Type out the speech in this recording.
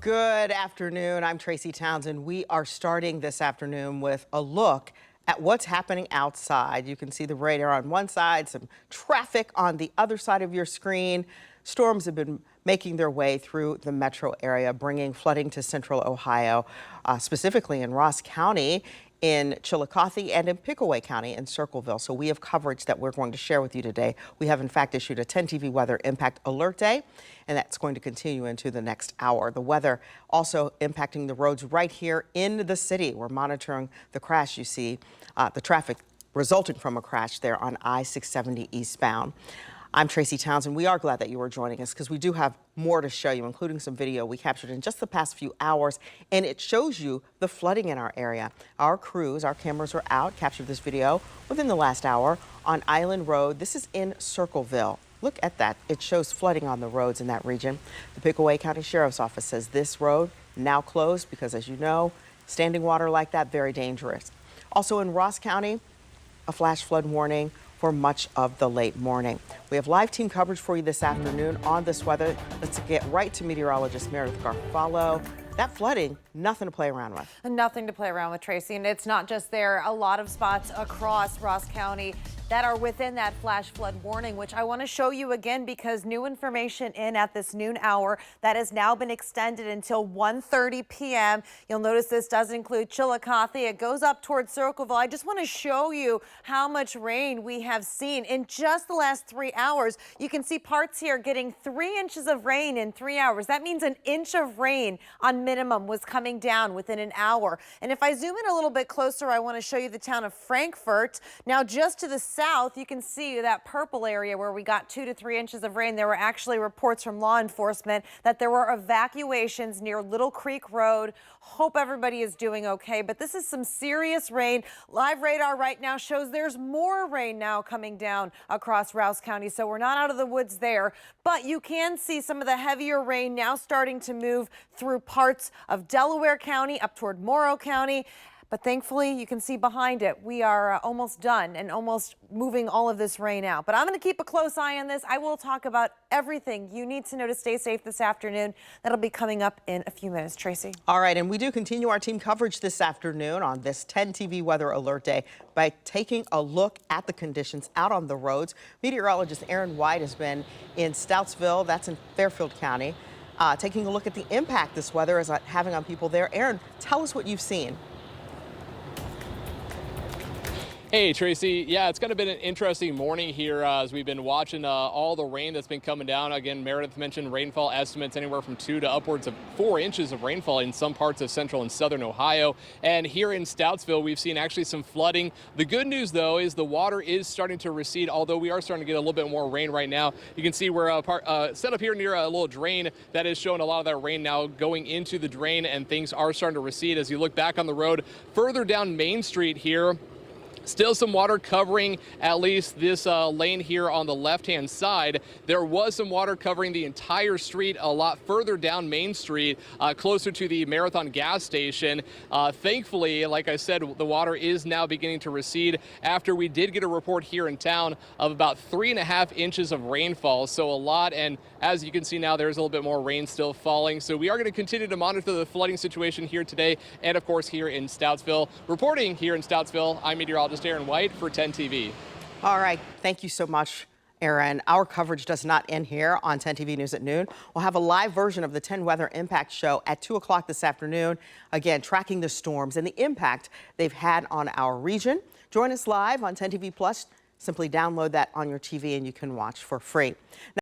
Good afternoon. I'm Tracy Townsend. We are starting this afternoon with a look at what's happening outside. You can see the radar on one side, some traffic on the other side of your screen. Storms have been making their way through the metro area, bringing flooding to central Ohio, specifically in Ross County, in Chillicothe, and in Pickaway County in Circleville. So we have coverage that we're going to share with you today. We have, in fact, issued a 10 TV weather impact alert day, and that's going to continue into the next hour. The weather also impacting the roads right here in the city. We're monitoring the crash you see, the traffic resulting from a crash there on I-670 eastbound. I'm Tracy Townsend. We are glad that you are joining us because we do have more to show you, including some video we captured in just the past few hours, and it shows you the flooding in our area. Our crews, our cameras were out, captured this video within the last hour on Island Road. This is in Circleville. Look at that. It shows flooding on the roads in that region. The Pickaway County Sheriff's Office says this road now closed because, as you know, standing water like that, very dangerous. Also in Ross County, a flash flood warning for much of the late morning. We have live team coverage for you this afternoon on this weather. Let's get right to meteorologist Meredith Garofalo. That flooding, nothing to play around with. Nothing to play around with, Tracy. And it's not just there. A lot of spots across Ross County that are within that flash flood warning, which I want to show you again because new information in at this noon hour that has now been extended until 1:30 p.m. You'll notice this does include Chillicothe. It goes up towards Circleville. I just want to show you how much rain we have seen in just the last 3 hours. You can see parts here getting 3 inches of rain in 3 hours. That means an inch of rain on minimum was coming down within an hour. And if I zoom in a little bit closer, I want to show you the town of Frankfort. Now, just to the south, you can see that purple area where we got 2 to 3 inches of rain. There were actually reports from law enforcement that there were evacuations near Little Creek Road. Hope everybody is doing okay, but this is some serious rain. Live radar right now shows there's more rain now coming down across Ross County, so we're not out of the woods there, but you can see some of the heavier rain now starting to move through parts of Delaware County up toward Morrow County. But thankfully, you can see behind it, we are almost done and almost moving all of this rain out. But I'm going to keep a close eye on this. I will talk about everything you need to know to stay safe this afternoon. That'll be coming up in a few minutes. Tracy. All right, and we do continue our team coverage this afternoon on this 10 TV weather alert day by taking a look at the conditions out on the roads. Meteorologist Aaron White has been in Stoutsville, that's in Fairfield County, taking a look at the impact this weather is having on people there. Aaron, tell us what you've seen. Hey, Tracy. Yeah, it's kind of been an interesting morning here as we've been watching all the rain that's been coming down. Again, Meredith mentioned rainfall estimates anywhere from 2 to upwards of 4 inches of rainfall in some parts of central and southern Ohio. And here in Stoutsville, we've seen actually some flooding. The good news, though, is the water is starting to recede, although we are starting to get a little bit more rain right now. You can see we're set up here near a little drain that is showing a lot of that rain now going into the drain, and things are starting to recede. As you look back on the road further down Main Street here, still some water covering at least this lane here on the left-hand side. There was some water covering the entire street a lot further down Main Street, closer to the Marathon gas station. Thankfully, like I said, the water is now beginning to recede after we did get a report here in town of about 3.5 inches of rainfall. So a lot, and as you can see now, there's a little bit more rain still falling. So we are going to continue to monitor the flooding situation here today and, of course, here in Stoutsville. Reporting here in Stoutsville, I'm meteorologist Aaron White for 10 TV. All right. Thank you so much, Aaron. Our coverage does not end here on 10 TV News at noon. We'll have a live version of the 10 Weather Impact Show at 2 o'clock this afternoon. Again, tracking the storms and the impact they've had on our region. Join us live on 10 TV Plus. Simply download that on your TV and you can watch for free.